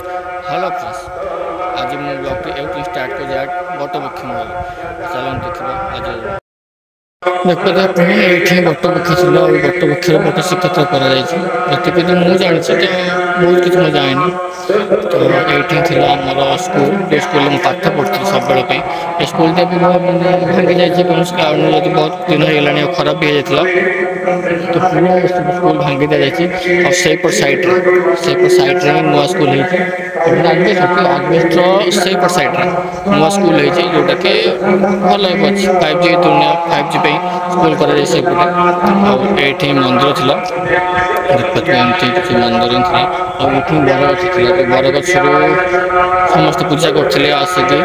Hello friends, आज मु blog T एवं स्टार्ट को जाए बटवृक्ष मूल चलन देखा आज देखते अपने ये बटवृक्ष था बटवृक्ष बट श्रीक्षेत्र कर मुझे जानी तो बहुत किसी मुझे जानी तो ये आमर स्कूल जो स्कूल में पाठ पढ़ती सब बेल स्कूल भी भांगी जाए कौन कारण जब बहुत दिन हो खराब भी हो तो पूरा स्कूल भांगी दि जाए और सैड्रे नुआ स्कूल आजबेस्टर से सैड्रे नुआ स्कूल है जोटा कि भल अच्छी 5G दुनिया 5G स्कूल कर ये मंदिर थी देखते किसी मंदिर थी बरगछ समस्त पूजा करते आसिकी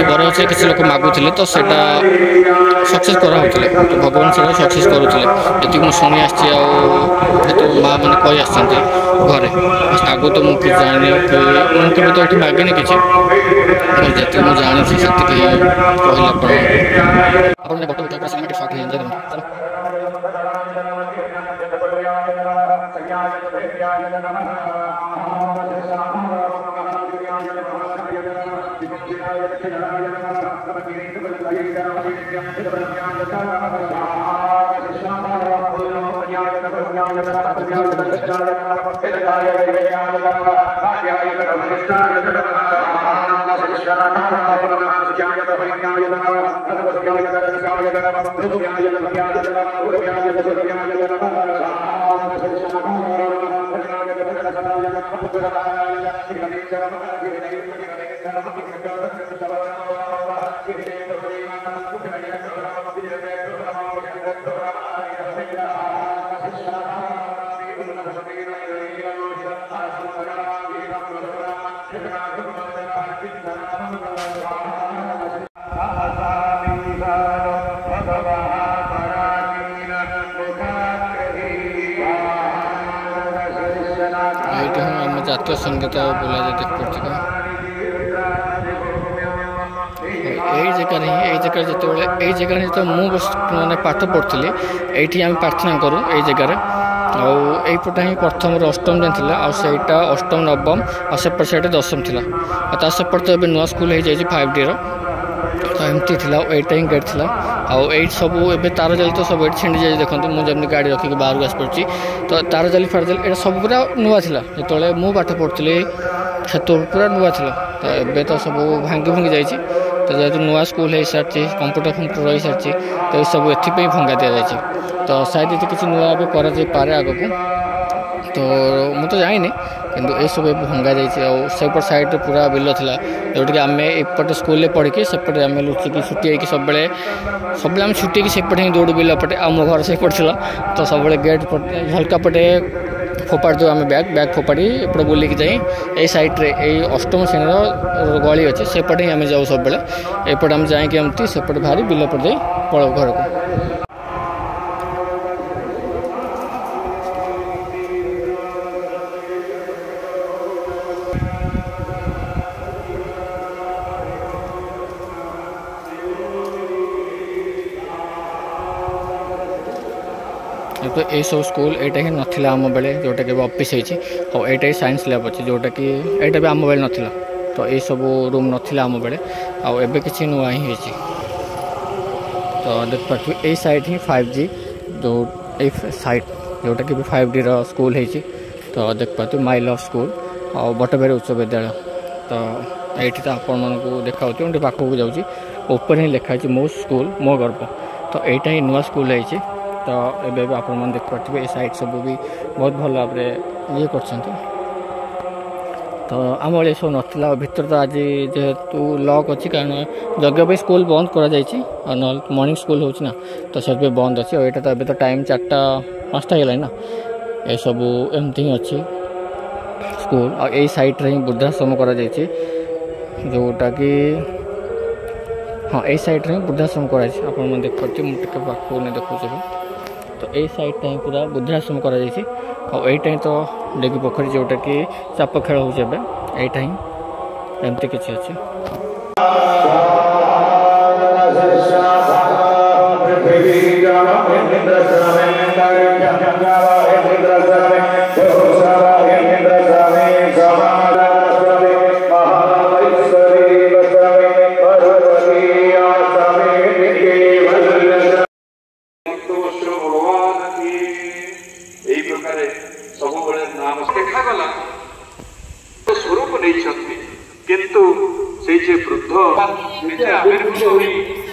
बरगछ किसी लोग मागुले तो सैटा सक्सेस कराऊले तो भगवान से सक्सेस करुले ये मुझे शुणी आसी माँ मैंने कही आसते घरे आगु तो मुझे जानी मुझे तो ये मागिनी किसी जी मुझे जानी से जातीय संगीत बोला जाए पड़ता यही जगह जो जगह जो मुझे पाठ पढ़ी ये आम प्रार्थना करूँ ये जगार आईपटा ही प्रथम अष्टम जान आईटा अष्टम नवम आसेपट साइड दशम थी सेपट तो नुआ स्कूल हो जाए 5D तो एमती थी यहाँ ही गेट थी आई सब ए तार जाली तो सब छिंडी जाए देखो मुझे गाड़ी रखिक बाहर आस पड़ी तो तार जाली फार जाली ये सब पूरा नुआ था जो मुझे पाठ पढ़ी से पूरा नुआ था तो ये तो सब भांगी भंगी जाइए तो जेहतु नुआ स्कूल हो सारी कंप्यूटर फंप्यूटर रही सारी तो ये सब एपाई भंगा दि जाए तो शायद ये किसी नुआ भी कर आग को तो मुझे तो जाइनी किंतु ये सब भंगा जापर साइड पूरा बिल था जोटि आम एपटे स्कूल पढ़ी सेपटे आम लुचिकी छुट्टी होगी सब आम छुट्टी सेपटे ही दौड़ बिल पटे आम घर से पड़ा तो सब गेट पटे झलका पटे फोपाड़ दो आम बैग फोपाड़ी एपटे बुलिकी जाए ये सैड्रे ये अष्टम श्रेणी गली अच्छे सेपटे ही आम जाऊ सब एपटे आम जाए एमती सेपटे बाहरी बिल पटे जाए पड़ो घर को तो ये सब स्कूल यहाँ ही नाला आम बेले जोटा कि ऑफिस हो ही साइंस लैब अच्छे जोटा कि यहाँ भी आम बेले नाला तो ये सब रूम नाला आम बेले आबे किसी नुआ ही तो देख पार्थ ये साइड ही 5G जो साइड जोटा कि 5D स्कूल है तो देख पार्थ माई लव स्कूल और बटबेरी उच्च विद्यालय तो ये तो आपण को देखा पाखक जाऊँगी ऊपर ही लिखाई मो स्कूल मो गर्व तो यहाँ ही नुआ स्कूल है तो ये भी आपण देख पारे ये साइड सब भी बहुत भल भाव ये कर तो आम ये सब नाला भर तो आज जेहेतु लॉक अच्छी कारण जगह भी स्कूल बंद कर मॉर्निंग स्कूल होना तो से बंद अच्छी और यहाँ तो टाइम 4टा 5टा ना ये सब एमती ही अच्छी स्कूल और यही साइड ही वृद्धाश्रम कर जोटा कि हाँ यही साइड ही वृद्धाश्रम कर देख पारे मुझे पाखक नहीं देखुचे तो ये साइड ही पूरा वृद्धाश्रम कर ही तो डेगी पोखरी जोटा कि चाप खेल होता ही एमती किसी अच्छे नहीं किंतु से जे वृद्ध निजे आविर्भूत होई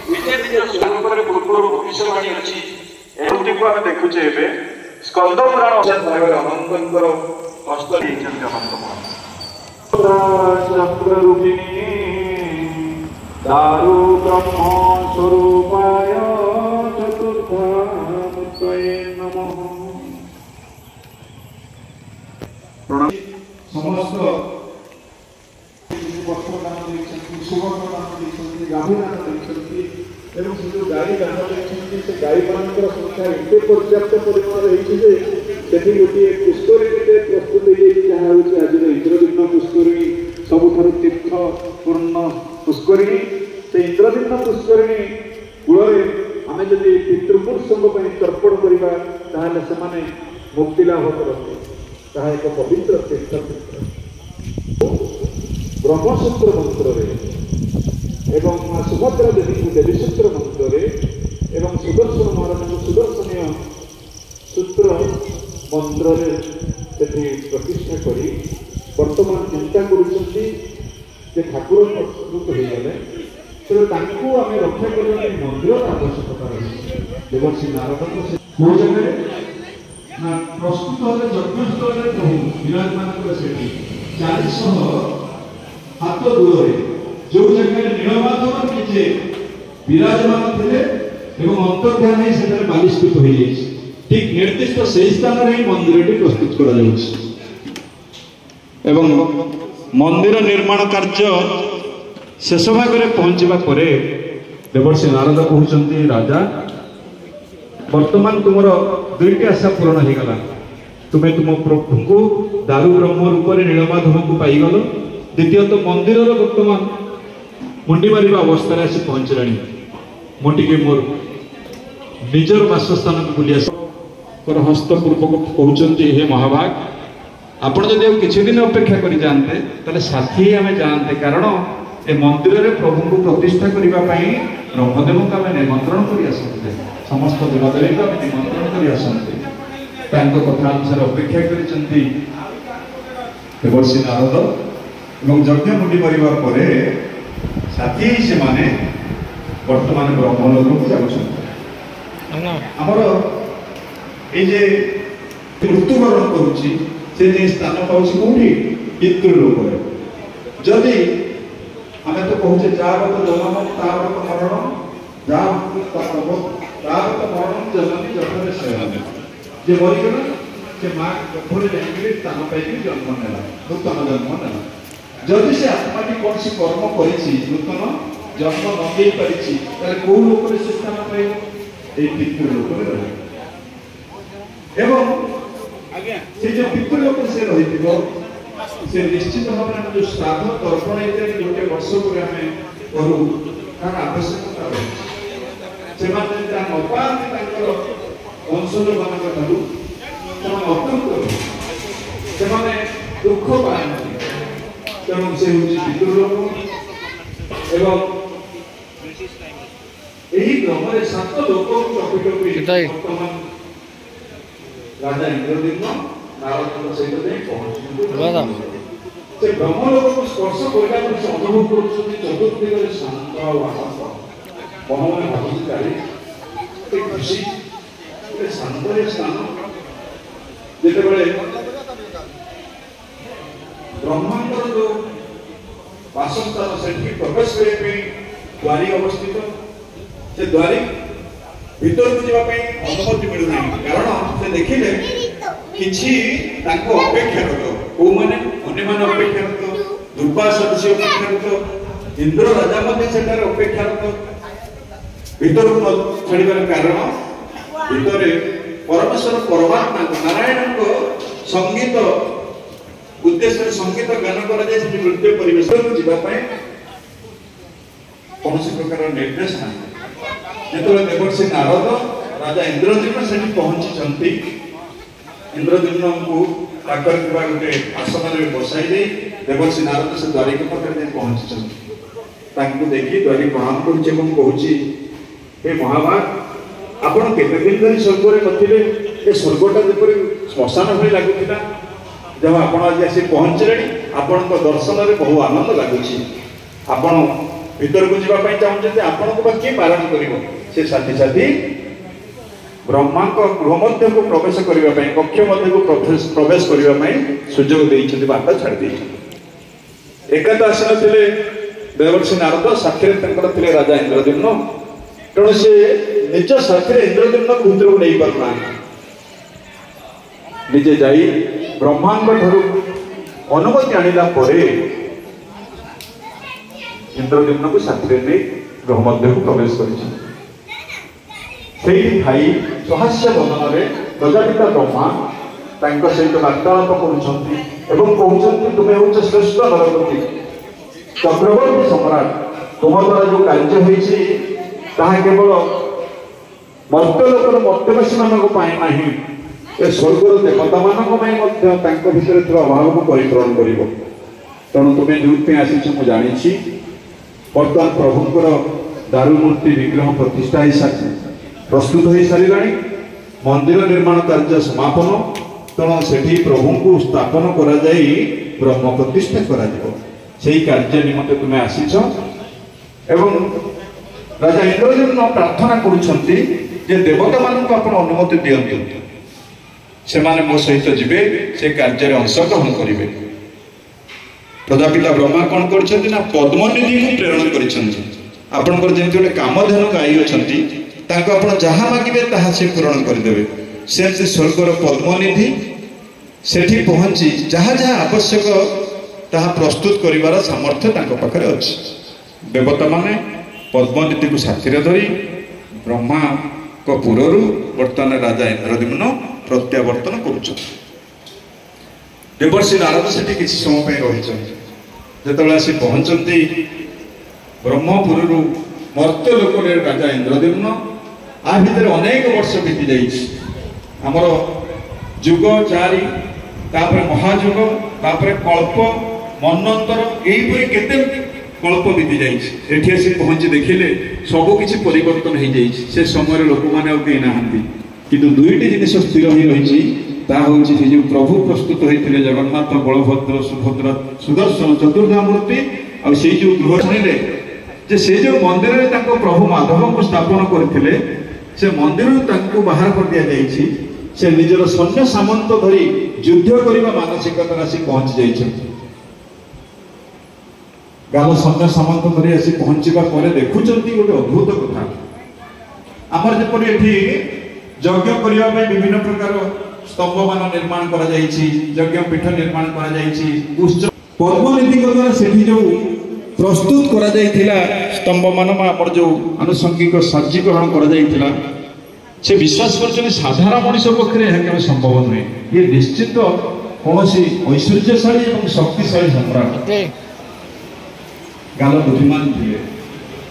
निजे निज स्थान पर पूर्व भविष्यवाणी अछि एमती को हम देखुचे एबे स्कंद पुराण अनंतर हस्त देइछन अनंत चक्र रूपिणी दारु ब्रह्म स्वरूपाय चतुर्थाय नमः। समस्त गाई गाई मान संख्या एत पर्याप्त परिमाण रही गोटे पुष्करिणी प्रस्तुत हो आज इंद्रदिन पुष्करिणी सबुठ तीर्थ पूर्ण पुष्करिणी से इंद्रदिन पुष्करिणी कूल आम जब पितृपुरुषों तर्पण करवा से मुक्ति लाभ करते ताहा एक पवित्र तीर्थ ब्रह्मसूत्र मंत्र एवं माँ सुभद्रा देवी को देवीसूत्र मंत्र एवं सुदर्शन महाराज को सुदर्शनीय सूत्र मंत्र प्रतिष्ठा कर वर्तमान चिंता कर ठाकुर प्रस्तुत हो गले तेज आम रक्षा करने मंदिर आवश्यकता रही देवर्षि नारद को प्रस्तुत हेल्ले यज्ञस्थल प्रभु विराजमान से 400 हाथ दूर जो जगह नीलमाधव निजे विराजमान थे अंतर्ध्यान से बालिष्कृत हो ठीक निर्दिष्ट से स्थान में मंदिर प्रस्तुत कर मंदिर निर्माण कार्य शेष भाग में पहुंचा पर देवर्षि नारद कहते राजा वर्तमान तुम दुईटी आशा पूरण हो गला तुम्हें तुम प्रभु को दारु ब्रह्म रूप में नीलमाधव को पाईगल द्वितीयत मंदिर वर्तमान मुंडी मार अवस्था आसी पहुंचला मोटिके मोर निजर बासस्थान को बुली हस्तपूर्वक कहते हे महाभाग आपण जदि किसी दिन अपेक्षा कर जाते ताले साथी आम जाते कारण ए मंदिर में प्रभु को प्रतिष्ठा करने ब्रह्मदेव को आम निमंत्रण कर समस्त देवदेवी को आम निमंत्रण कर कथा अनुसार अपेक्षा कर देवर्षि नारद एवं यज्ञ मुंडी मारिबा परे साथी से माने वर्तमान ब्रह्मलोक को जाउछन हमर ए जे मृत्युवरण करूची से जे स्थान पाउछि कोठी पितृलोक रे जदि हमें तो कहूचे जावत जन्म तावत मरण जावत तावत मरण जननी जठरे शयन जे मरि गेल से मां गठरे जाइके स्थान पाइके जन्म नेला नूतन जन्म नेला जदि से आत्मा कौन सी कर्म कर नूतन जन्म न दे पारी कौ लोक से स्थान पाए पितृलोक में रहे से जो पितृलोक से रही से निश्चित भाव में जो श्राद्ध तर्पण इत्यादि गोटे वर्ष पर आम करूँ तार आवश्यकता रही से वंशज मान अत्यंत से दुख पाती तेणु से पितृलोक एवं यही ग्रह में 7 लोक वर्तमान राजा इंद्रदिम्न नारद सहित पहुंच से ब्रह्मलोक को स्पर्श करने अनुभव कर चतुर्दिग शांत आकाश मन भावी खुशी शांत स्थान जिते ब्रह्मांड जो वासस्थान से प्रवेश करने द्वारी अवस्थित से द्वारी भीतर को जावाई अनुमति मिलूना कारण से देखिले किछि ताको अपेक्षारत को माने अन्य मान अपेक्षारत दुर्वासा ऋषि अपेक्षारत इंद्र राजा मध्ये सेटार अपेक्षारत भीतर को छाड़िबार कारण भीतर परमेश्वर परमात्मा नारायण को संगीत उद्देश्य संगीत गान कर नृत्य परिवेश कौन प्रकार निर्देश ना जो देवर्षि नारद राजा इंद्रदिम्न से पहुंची इंद्रदिम्न को गोटे आसन में बसाई देवर्षि नारद से द्वारिका पाखे पहुंची देखी द्वारी प्रणाम करुँचे हे महाभाग आपण केते दिन धरी स्वर्ग में नथिले ए स्वर्गटा जेपरि श्मशान भली लागुथिला जब आपण आज आसी पहुँचले आपण दर्शन में बहु आनंद लगुच आपण भीतर को जावाई चाहते आपण को किए बारण कर से साथी साथी ब्रह्मा गृह मध्य को प्रवेश करने कक्ष मध्य को प्रवेश करने सुजोग देते बार्ता छाड़ी एका तो आसी नथिले देवर्षि नारद साक्षी थे राजा इंद्रद्युम्न तेणु से निज साथी इंद्रद्युम्न पुत्र को नहीं पारना निजे जाई ब्रह्मा ठारू अनुमति आनिला परे इंद्रद्युम्न को साथी नहीं गृह मध्य को प्रवेश कर भाई सहस्य बदन में प्रजापिता ब्रह्मा सहित वार्तालाप कर तुम्हें हूँ श्रेष्ठ नरपति चक्रवर्ती सम्राट तुम द्वारा जो कार्य होती केवल मर्त्यलोकर मर्त्यवासी माना ए स्वर्गर देवता मान भितर अभाव को परिपूरण कर तेणु तुम्हें जो आसी मुझे जानी बर्तमान प्रभुंर दारुमूर्ति विग्रह प्रतिष्ठा हो सारी प्रस्तुत हो सारा मंदिर निर्माण कार्य समापन तेणु से प्रभु को स्थापन कर ब्रह्म प्रतिष्ठा कर कार्य निमंते तुम्हें आसीच एवं राजा इंद्रद्युम्न प्रार्थना कर देवता मानक आप अनुमति दिंतु से मो सहित जीवे से कार्य अंशग्रहण करेंगे प्रजापिता ब्रह्मा कौन कर पद्मनिधि को प्रेरण कर जमी कामधेनु गाई अच्छा आप जहाँ मागे ताहा से पूरण करदे से स्वर्गर पद्मनिधि से पहुँची जहाँ जहाँ आवश्यक ताहा प्रस्तुत करिवार सामर्थ्य पाखे अच्छी देवता माने पद्मनिधि को साथी धरी ब्रह्मा को पुरु बर्तमान राजा इंद्रद्युम्न प्रत्यावर्तन कर देवर्षि नारद से किसी समय रही जो आसी पहुँचती ब्रह्मपुर मर्त्यलोक राजा इंद्रद्युम्न आ भितर अनेक वर्ष बीती जामर जुग चारि तापर महाजुग तापर कल्प मनंतर यहीपरि केते कल्प बीती जाठी आसी पहुँची देखिले सबकि परिवर्तन हो जाए से समय लोक मैंने कहीं नहांती किंतु दुईटी जिनिस स्थिर हो रही जो प्रभु प्रस्तुत होते जगन्नाथ बलभद्र सुभद्रा सुदर्शन चतुर्धा मूर्ति और से जो गृह शुणिले से जो मंदिर में प्रभु माधव को स्थापन करते से मंदिर बाहर कर दिया जाइए से निजर सैन्य सामंत धरी युद्ध करने मानसिकता आसी पहुंची जाइए गाल सैन्य सामंत धरी आसी पहुंचवा देखुं गोटे अद्भुत कथा आमर जपरी एठी यज्ञ करने विभिन्न प्रकार स्तंभ मान निर्माण कर यज्ञ पीठ निर्माण कर पद्मनिधि द्वारा से जो प्रस्तुत करा स्तंभ मान जो आनुषंगिक सज्जीकरण करा से विश्वास कर साधारण मनुष्य पक्षे यह संभव नुहे ये निश्चित कौन ऐश्वर्यशाली और शक्तिशाली सम्राट गाल बुद्धिमान थे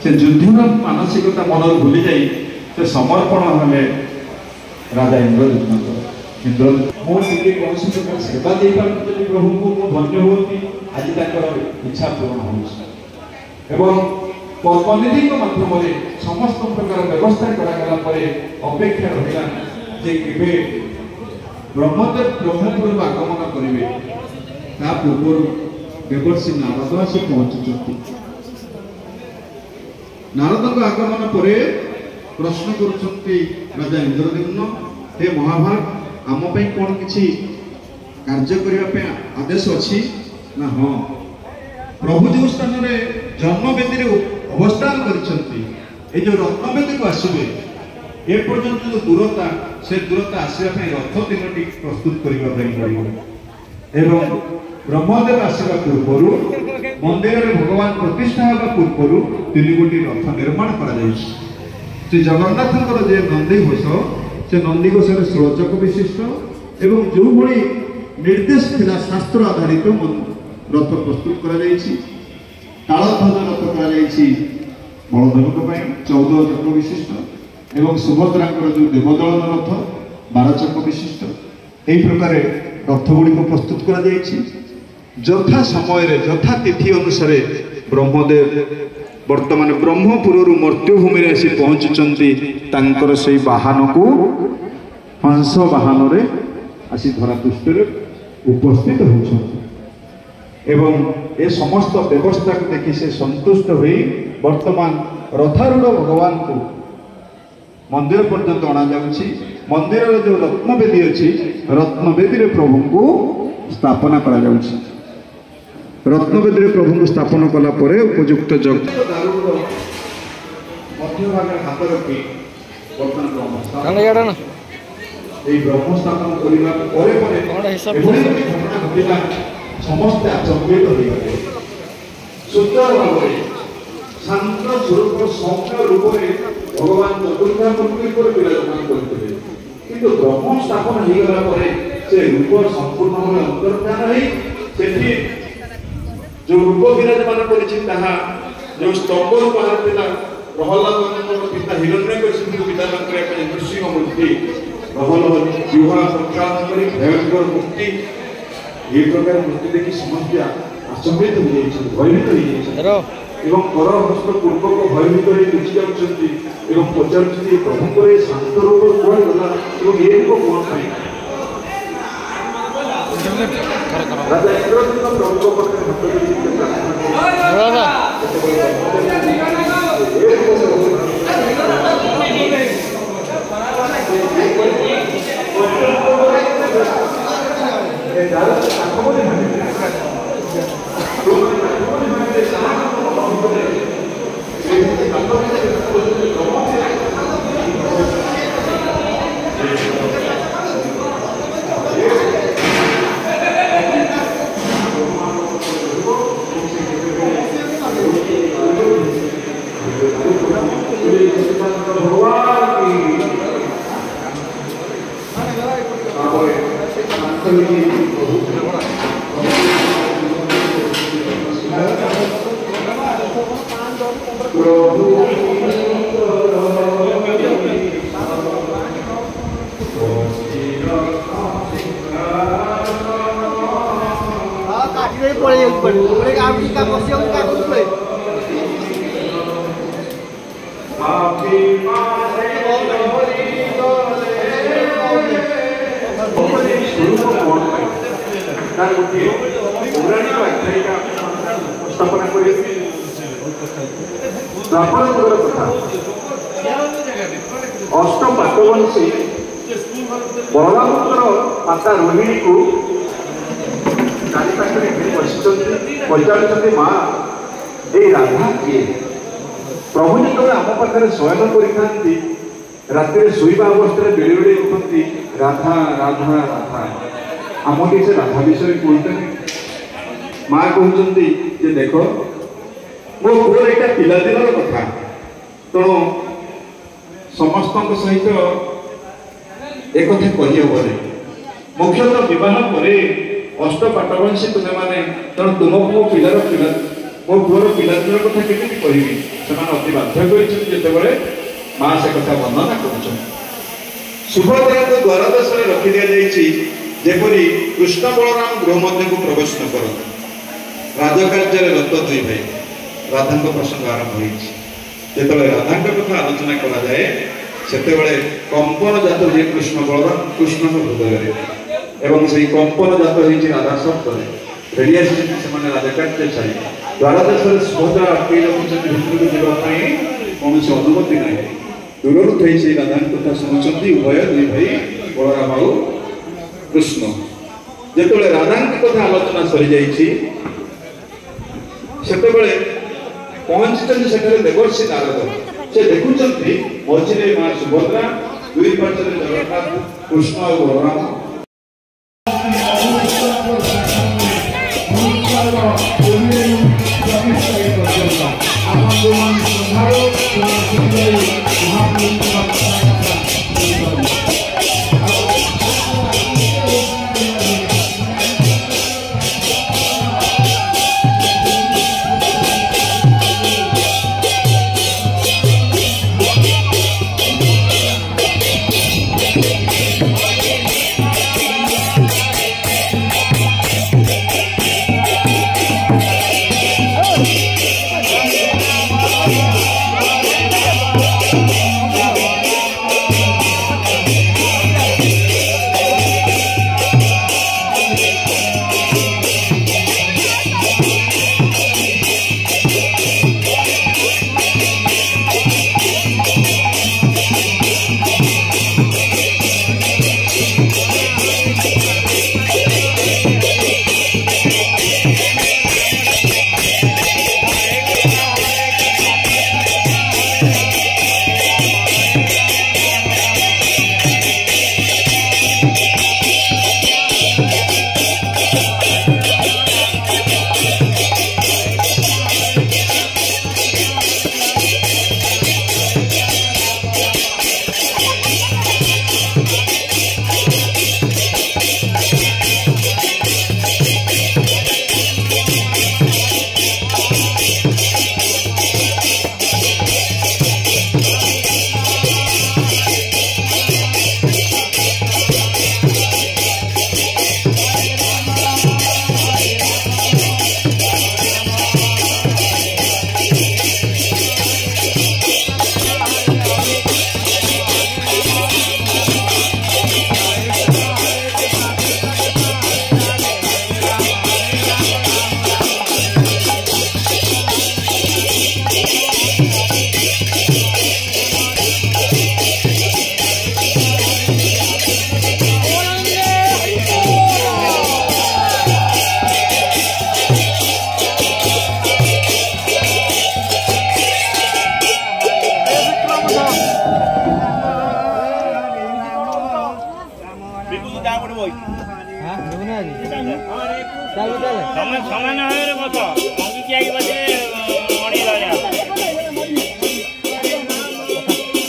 से युद्धर मानसिकता मन भूली जाए से समर्पण हेले राजा इंद्रद्युम्न मुझे कौन प्रकार सेवा दे पार्टी प्रभु को धन्य होती आज इच्छा पूर्ण हो पद्मनिधि माध्यम समस्त प्रकार व्यवस्था करागला अपेक्षा रहा जे केवे ब्रह्मदेव ब्रह्मपुर आगमन करेंगे ता पूर्व देवर्षि नारद आसी पहुंचुंट नारद आगमन पर प्रश्न करुँच राजा इंद्रद्युम्न हे महाभाग आम कौन किसी कार्य करने आदेश अच्छी ना हाँ प्रभु जो स्थान में जन्मवेदी अवस्थान कर जो रत्नवेदी को आसवे ए पर्यंत जो दूरता से दूरता आसवाई रथ तीन प्रस्तुत करने ब्रह्मदेव आसवा पूर्व मंदिर में भगवान प्रतिष्ठा होगा पूर्व तीन गोटी रथ निर्माण कर श्री जगन्नाथ जे नंदी घोष से नंदी घोष 16 चक विशिष्ट एवं जो भली निर्देश थिला शास्त्र आधारित रथ प्रस्तुत कर तालध्वज रथ कर बलदेव 14 चक विशिष्ट एवं सुभद्रा जो देवदलन रथ 12 चक विशिष्ट यही प्रकार रथ गुड़िक प्रस्तुत कर यथा समय यथा तिथि अनुसार ब्रह्मदेव वर्तमान ब्रह्मपुर मर्त्युभूमि आसी पहुँचुंट से वाहन को हंस वाहन आसी धरापृष्ठ उपस्थित होती एवं ए समस्त व्यवस्था को देखि से संतुष्ट हुई वर्तमान रथारूढ़ भगवान को मंदिर पर्यंत अणा जाउछि। मंदिर जो रत्नवेदी अच्छी रत्नवेदी प्रभु को स्थापना करा जाउछि। रत्नवेदी प्रभु को स्थापना कला परे उपयुक्त जग मध्य भाग हाथ रखी वर्तमान ब्रह्म स्थापन करने समस्ते आचंबित होते सुंदर भाव शांत स्वरूप सौम्य रूप में भगवान चतुर्धामूर्ति पर विराजमान करते किंतु ब्रह्म स्थापन हो गला से रूप संपूर्ण भाव अंतर्धान है जो रूप विराजमान कर जो स्तंभ बाहर था प्रहलाद पिता हिरण्यकशिपु पिता नृसिंह मूर्ति प्रहलाद जिह्वा संक्रांत भयंकर मूर्ति ये प्रकार मूर्ति देखी समस्या आचंबित हो जाए भयभीत हो एवं कर हस्त पूर्वक भयभीत हो लुचि जाती एवं पचार प्रभु को शांत रूप कौन गला और ये रूप कौन राजा इंद्रजित प्रभु अष्टपाटवंशी बलरामपुर माता रोहिणी को चारिपाखे पचार माँ ये राधा किए प्रभु जो आम पाखे शयन करते राति शोवा अवस्था बेले बेले उठती राधा राधा राधा आम किसी राधा विषय कहते माँ कहते देख मो पुअर यहाँ पिलादिन कथा तेणु समस्त सहित एक कहीहबनी मुख्यतः विवाह पर अष्टपाटवंशी तुम्हें मैंने तेणु तुम मो पिलार मो पुअर पिलादिन कथा केमी कहि से अति बाध्य करते माँ से कथा वर्णना कर सुभद्रा को द्वारदेश में रखी दि जापरी कृष्ण बलराम गृह मध्य को प्रवेश न कर राजकार्य रत दुई भाई राधा प्रसंग आरंभ होते राधा कथा आलोचना करा जाए से कंपन जात हुए कृष्ण बलराम कृष्ण हृदय एवं से कंपन जात होती राधा शब्द फेरी आसने राजकार्य छाई द्वारदेश सुभद्रा अटकई रखुच्च भितर जावाई कौन से अनुमति ना दूर थी से राधा कथा शुणुंट उभय दुई भाई बलराम आउ कृष्ण जो राधा कथा आलोचना सरी जाइए पहुंची देवर्षि नारद से देखुं मझे माँ सुभद्रा दुई पार्श्व जगन्नाथ कृष्ण और बलराम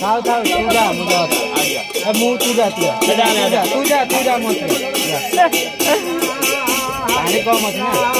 खाओ खाओ तू जा मुझे अब मुँह तू जा मत पानी कम मत ना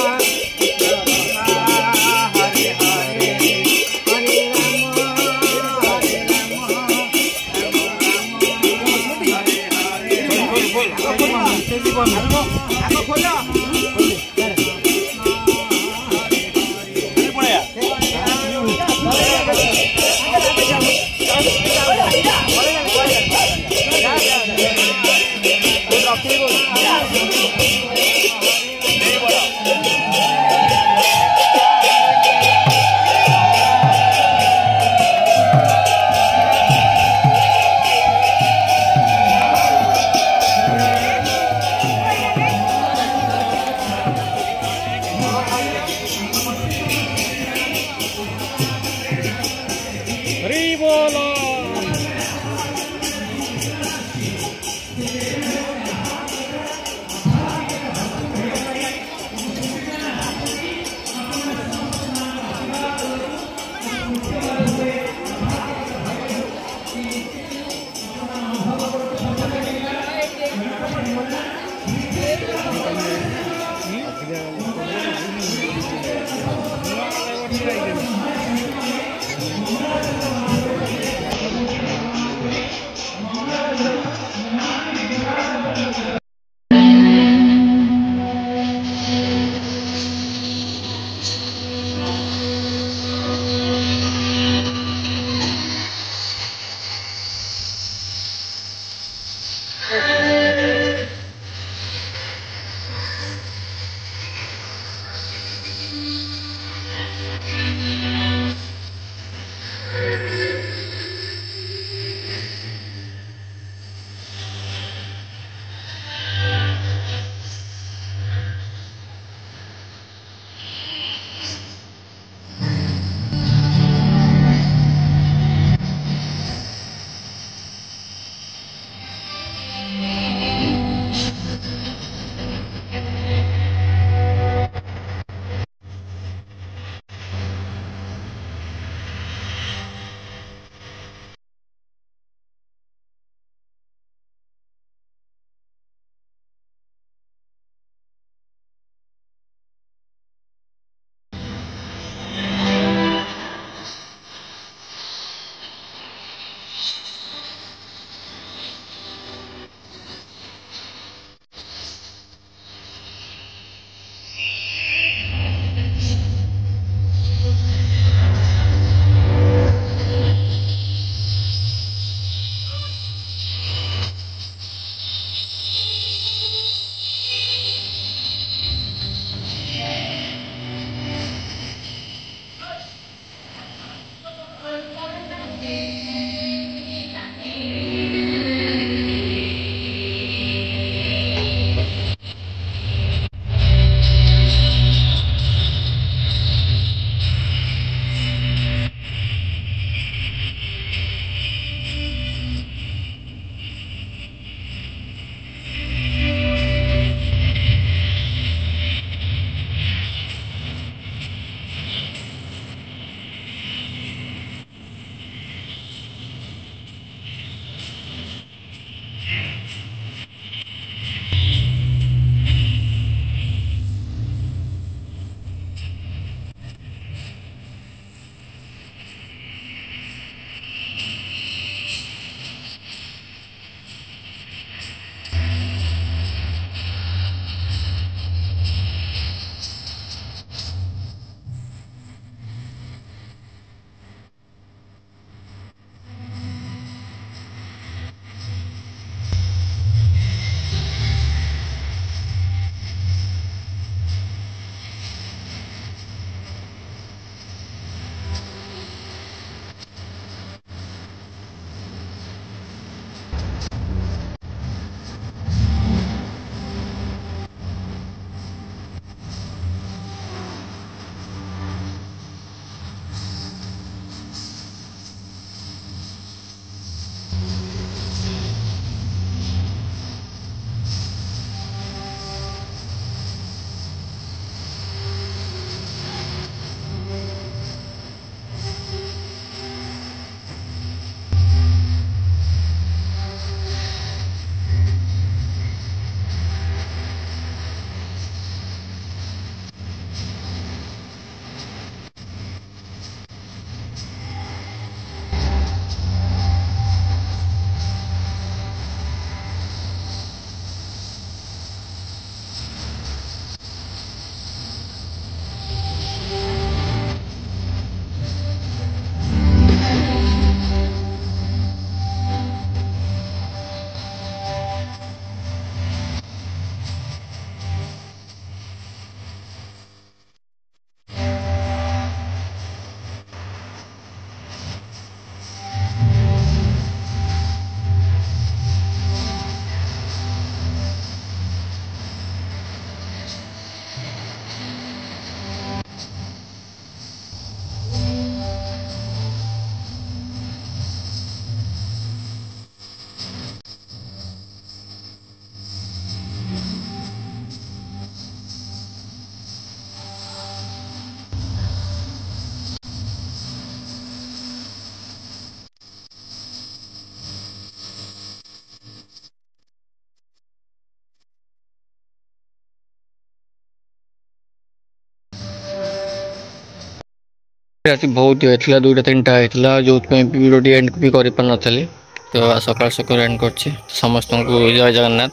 राति बहुत होता 2टा 3टा होता जो वीडियो एंड भी कर पारि तो सकाल सकाल एंड कर समस्त को जय जगन्नाथ।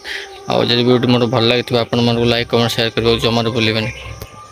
और जब वीडियो मोर भल लगी आप लाइक कमेंट शेयर करने जमार भूलें।